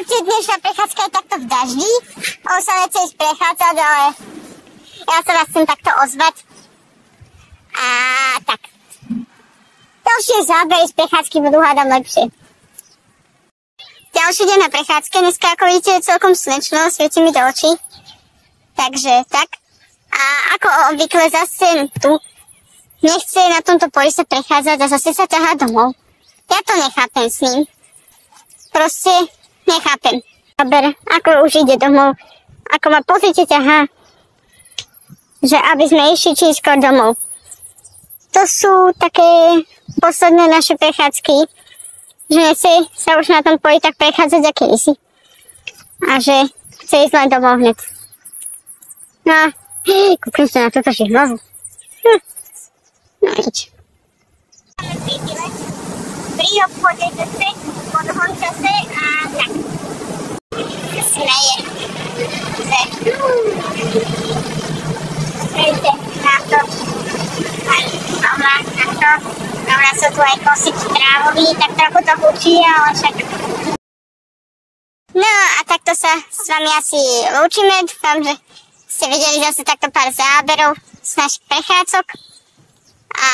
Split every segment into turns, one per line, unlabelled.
Čaute, dnešná prechádzka je takto v daždi. On sa nechce ísť prechádzať, ale ja sa vás chcem takto ozvať. A tak. Ďalšie zábery z prechádzky budú hádam lepšie. Ďalší deň na prechádzke. Dneska, ako vidíte, je celkom slnečno, svieti mi do očí. Takže tak. A ako obvykle zase tu nechce na tomto poli sa prechádzať a zase sa ťahá domov. Ja to nechápem s ním. Proste nechápem. Dobre, ako už ide domov. Ako ma pozrite ťahá, že aby sme išli čím skôr domov. To sú také posledné naše prechádzky, že nechce sa už na tom poli tak prechádzať ako kedysi. A že chce ísť len domov hned. No a kúknem sa na túto žihlovu. No nič. Pri obchode zase, po dlhom čase a tak. Smeje. Prejte na to. Dobra, sú tu aj kosiči trávoví, tak trochu to hučí, ale však. No a takto sa s vami asi lúčime. Dúfam, že ste videli zase takto pár záberov z našich prechádzok. A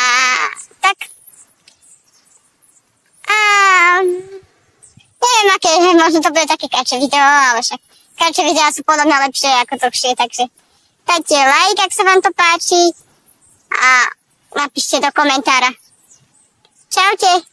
tak. A neviem, aké, možno to bude také kratšie video, ale však kratšie videá sú podľa mňa lepšie ako dlhšie, takže dajte like, ak sa vám to páči a napíšte do komentára. Čaute.